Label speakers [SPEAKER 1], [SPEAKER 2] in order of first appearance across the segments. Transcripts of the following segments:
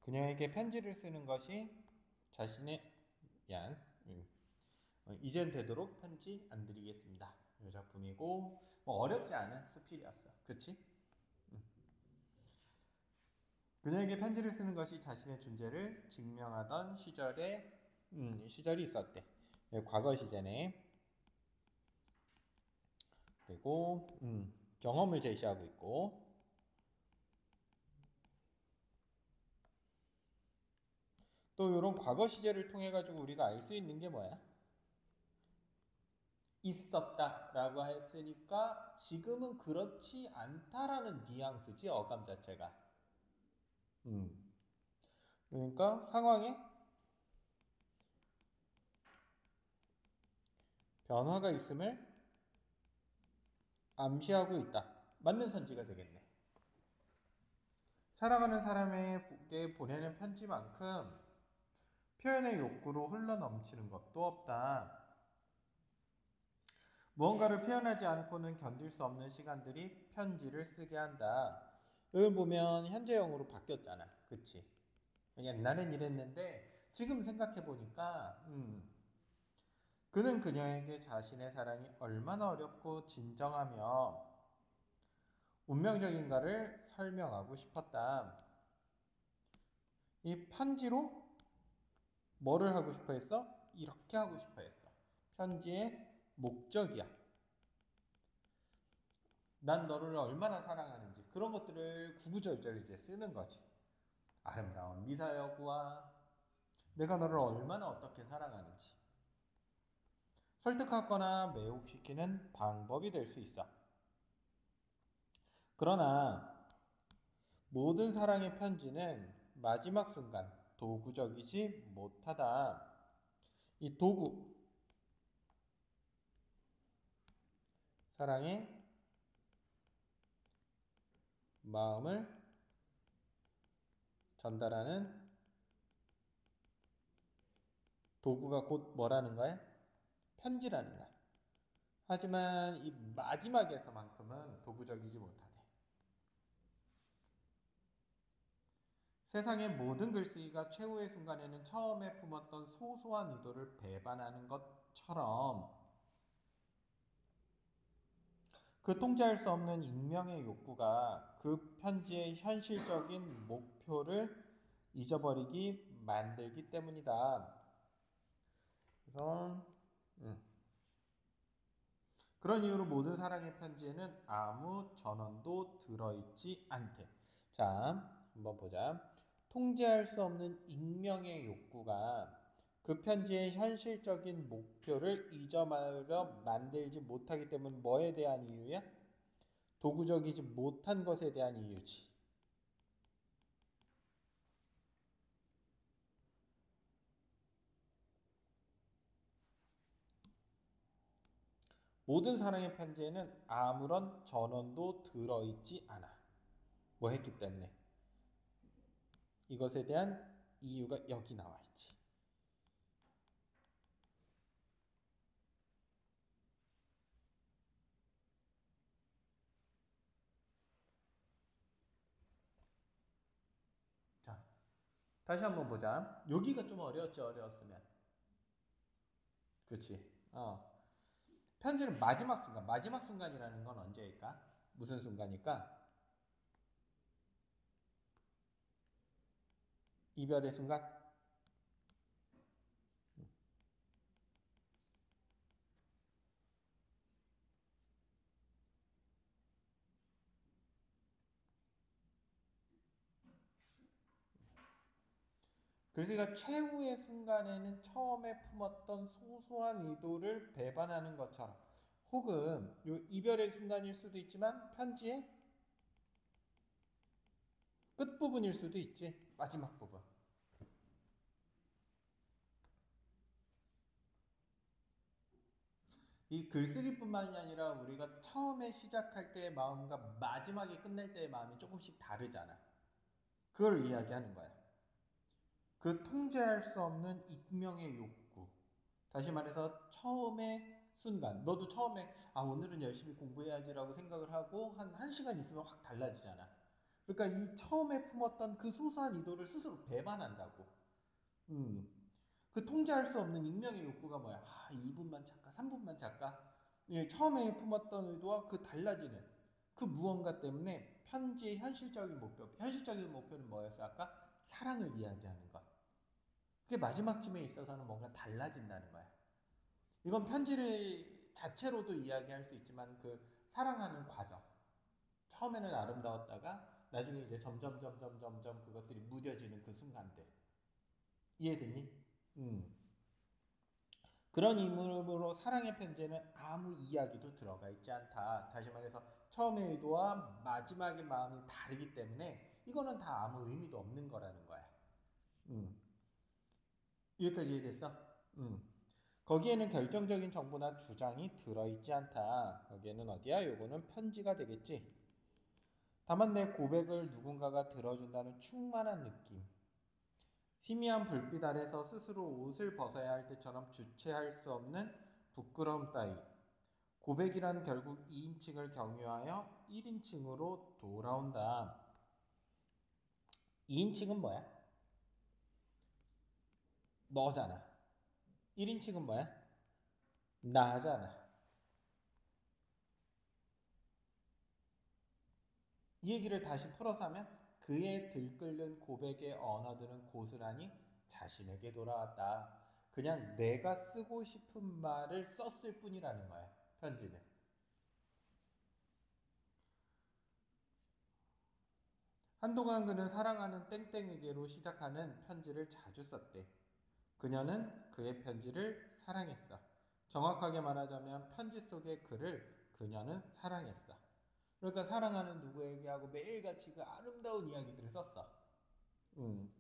[SPEAKER 1] 그녀에게 편지를 쓰는 것이 자신의 미안 이젠 되도록 편지 안 드리겠습니다. 이 작품이고 뭐 어렵지 않은 수필이었어. 그치? 그녀에게 편지를 쓰는 것이 자신의 존재를 증명하던 시절이 있었대. 과거 시제네. 그리고 경험을 제시하고 있고 또 이런 과거 시제를 통해 가지고 우리가 알 수 있는 게 뭐야? 있었다라고 했으니까 지금은 그렇지 않다라는 뉘앙스지 어감 자체가. 그러니까 상황에 변화가 있음을 암시하고 있다. 맞는 선지가 되겠네. 사랑하는 사람에게 보내는 편지만큼 표현의 욕구로 흘러넘치는 것도 없다. 무언가를 표현하지 않고는 견딜 수 없는 시간들이 편지를 쓰게 한다. 이걸 보면 현재형으로 바뀌었잖아. 그치? 옛날엔 이랬는데 지금 생각해보니까 그는 그녀에게 자신의 사랑이 얼마나 어렵고 진정하며 운명적인가를 설명하고 싶었다. 이 편지로 뭐를 하고 싶어 했어? 이렇게 하고 싶어 했어. 편지의 목적이야. 난 너를 얼마나 사랑하는지 그런 것들을 구구절절 이제 쓰는 거지. 아름다운 미사여구와 내가 너를 얼마나 어떻게 사랑하는지 설득하거나 매혹시키는 방법이 될 수 있어. 그러나 모든 사랑의 편지는 마지막 순간 도구적이지 못하다. 이 도구, 사랑의 마음을 전달하는 도구가 곧 뭐라는 거야? 편지라는 거야. 하지만 이 마지막에서만큼은 도구적이지 못하대. 세상의 모든 글쓰기가 최후의 순간에는 처음에 품었던 소소한 의도를 배반하는 것처럼 그 통제할 수 없는 익명의 욕구가 그 편지의 현실적인 목표를 잊어버리기 만들기 때문이다. 그래서 그런 이유로 모든 사랑의 편지에는 아무 전원도 들어있지 않대. 자, 한번 보자. 통제할 수 없는 익명의 욕구가 그 편지의 현실적인 목표를 잊어버려 만들지 못하기 때문 뭐에 대한 이유야? 도구적이지 못한 것에 대한 이유지. 모든 사랑의 편지에는 아무런 전원도 들어있지 않아. 뭐 했기 때문에. 이것에 대한 이유가 여기 나와 있지. 자, 다시 한번 보자. 여기가 좀 어려웠지, 어려웠으면. 그치? 편지는 마지막 순간. 마지막 순간이라는 건 언제일까? 무슨 순간일까? 이별의 순간? 글쓰기가 최후의 순간에는 처음에 품었던 소소한 의도를 배반하는 것처럼 혹은 요 이별의 순간일 수도 있지만 편지의 끝부분일 수도 있지. 마지막 부분. 이 글쓰기뿐만이 아니라 우리가 처음에 시작할 때의 마음과 마지막에 끝낼 때의 마음이 조금씩 다르잖아. 그걸 이야기하는 거야. 그 통제할 수 없는 익명의 욕구. 다시 말해서 처음의 순간. 너도 처음에 오늘은 열심히 공부해야지라고 생각을 하고 한 1시간 있으면 확 달라지잖아. 그러니까 이 처음에 품었던 그 소소한 의도를 스스로 배반한다고. 음. 그 통제할 수 없는 익명의 욕구가 뭐야? 2분만 잠깐, 3분만 잠깐. 예, 처음에 품었던 의도와 그 달라지는 그 무언가 때문에 편지의 현실적인 목표는 뭐였어? 아까 사랑을 이야기하는 것. 그게 마지막 쯤에 있어서는 뭔가 달라진다는 거야. 이건 편지를 자체로도 이야기할 수 있지만 그 사랑하는 과정. 처음에는 아름다웠다가 나중에 이제 점점 그것들이 무뎌지는 그 순간들. 이해됐니? 음. 그런 의미로 사랑의 편지에는 아무 이야기도 들어가 있지 않다. 다시 말해서 처음의 의도와 마지막의 마음이 다르기 때문에 이거는 다 아무 의미도 없는 거라는 거야. 음. 여기까지 이해됐어? 거기에는 결정적인 정보나 주장이 들어있지 않다. 여기에는 어디야? 요거는 편지가 되겠지. 다만 내 고백을 누군가가 들어준다는 충만한 느낌. 희미한 불빛 아래서 스스로 옷을 벗어야 할 때처럼 주체할 수 없는 부끄러움 따위. 고백이란 결국 2인칭을 경유하여 1인칭으로 돌아온다. 2인칭은 뭐야? 너잖아. 1인칭은 뭐야? 나잖아. 이 얘기를 다시 풀어서 하면 그의 들끓는 고백의 언어들은 고스란히 자신에게 돌아왔다. 그냥 내가 쓰고 싶은 말을 썼을 뿐이라는 거야. 편지는. 한동안 그는 사랑하는 땡땡에게로 시작하는 편지를 자주 썼대. 그녀는 그의 편지를 사랑했어. 정확하게 말하자면 편지 속의 글을 그녀는 사랑했어. 그러니까 사랑하는 누구에게 하고 매일같이 그 아름다운 이야기들을 썼어. 음,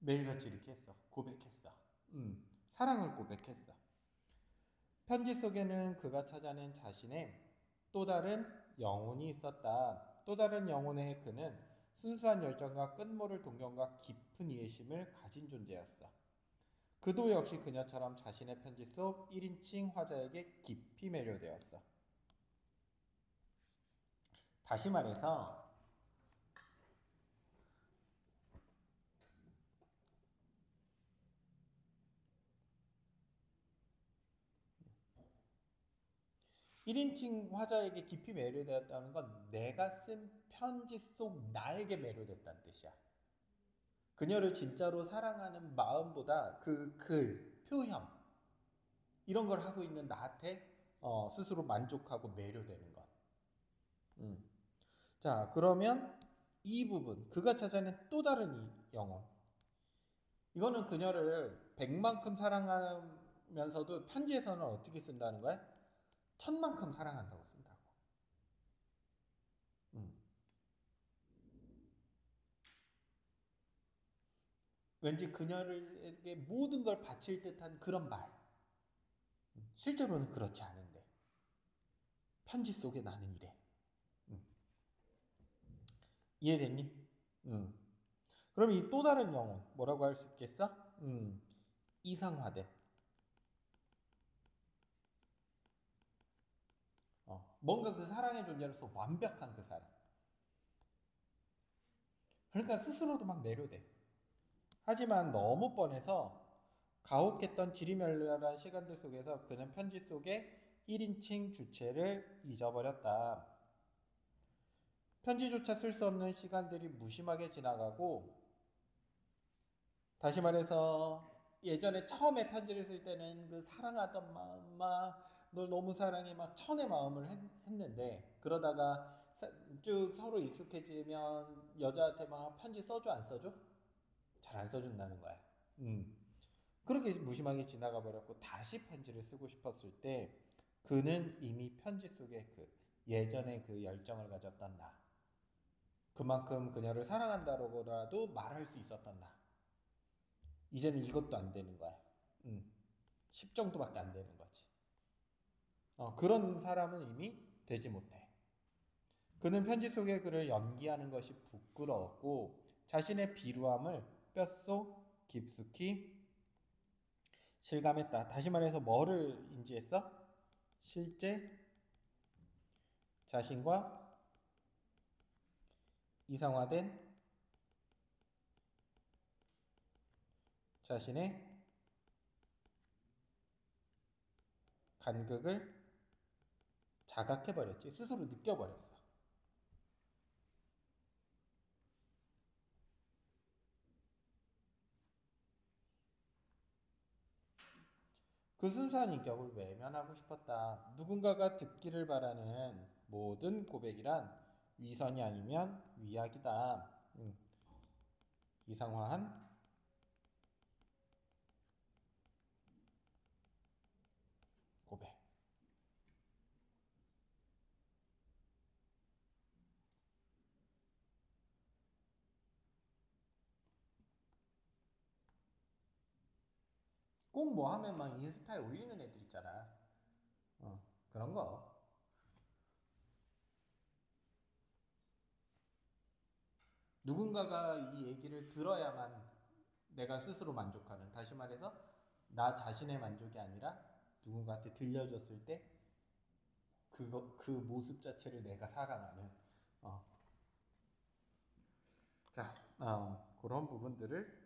[SPEAKER 1] 매일같이 이렇게 했어. 고백했어. 사랑을 고백했어. 편지 속에는 그가 찾아낸 자신의 또 다른 영혼이 있었다. 또 다른 영혼의 그는 순수한 열정과 끝모를 동경과 깊은 이해심을 가진 존재였어. 그도 역시 그녀처럼 자신의 편지 속 1인칭 화자에게 깊이 매료되었어. 다시 말해서 1인칭 화자에게 깊이 매료되었다는 건 내가 쓴 편지 속 나에게 매료됐다는 뜻이야. 그녀를 진짜로 사랑하는 마음보다 그 글, 표현 이런 걸 하고 있는 나한테 스스로 만족하고 매료되는 것. 음. 자, 그러면 이 부분 그가 찾아낸 또 다른 이 영혼. 이거는 그녀를 백만큼 사랑하면서도 편지에서는 어떻게 쓴다는 거야? 천만큼 사랑한다고 쓴다고. 음. 왠지 그녀에게 모든 걸 바칠 듯한 그런 말. 실제로는 그렇지 않은데. 편지 속에 나는 이래. 음. 이해됐니? 음. 그럼 이 또 다른 영혼 뭐라고 할 수 있겠어? 이상화된. 뭔가 그 사랑의 존재로서 완벽한 그 사랑. 그러니까 스스로도 막 매료돼. 하지만 너무 뻔해서 가혹했던 지리멸렬한 시간들 속에서 그는 편지 속에 1인칭 주체를 잊어버렸다. 편지조차 쓸 수 없는 시간들이 무심하게 지나가고, 다시 말해서 예전에 처음에 편지를 쓸 때는 그 사랑하던 마음, 널 너무 사랑해 막 천의 마음을 했는데, 그러다가 쭉 서로 익숙해지면 여자한테 막 편지 써줘 안 써줘? 잘 안 써준다는 거야. 그렇게 무심하게 지나가 버렸고 다시 편지를 쓰고 싶었을 때 그는 이미 편지 속에 그 예전의 그 열정을 가졌던 나, 그만큼 그녀를 사랑한다고라도 말할 수 있었던 나, 이제는 이것도 안 되는 거야. 10 정도밖에 안 되는 거지. 그런 사람은 이미 되지 못해. 그는 편지 속의 글을 연기하는 것이 부끄러웠고 자신의 비루함을 뼛속 깊숙이 실감했다. 다시 말해서 뭐를 인지했어? 실제 자신과 이상화된 자신의 간극을 자각해버렸지. 스스로 느껴버렸어. 그 순수한 인격을 외면하고 싶었다. 누군가가 듣기를 바라는 모든 고백이란 위선이 아니면 위약이다. 이상화한 고백. 꼭 뭐 하면 막 인스타에 올리는 애들 있잖아. 그런 거. 누군가가 이 얘기를 들어야만 내가 스스로 만족하는. 다시 말해서 나 자신의 만족이 아니라 누군가한테 들려줬을 때 그 모습 자체를 내가 사랑하는. 어. 자, 그런 부분들을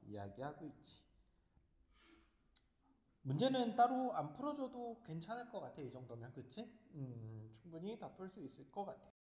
[SPEAKER 1] 이야기하고 있지. 문제는 따로 안 풀어줘도 괜찮을 것 같아. 이 정도면, 그치? 충분히 다 풀 수 있을 것 같아.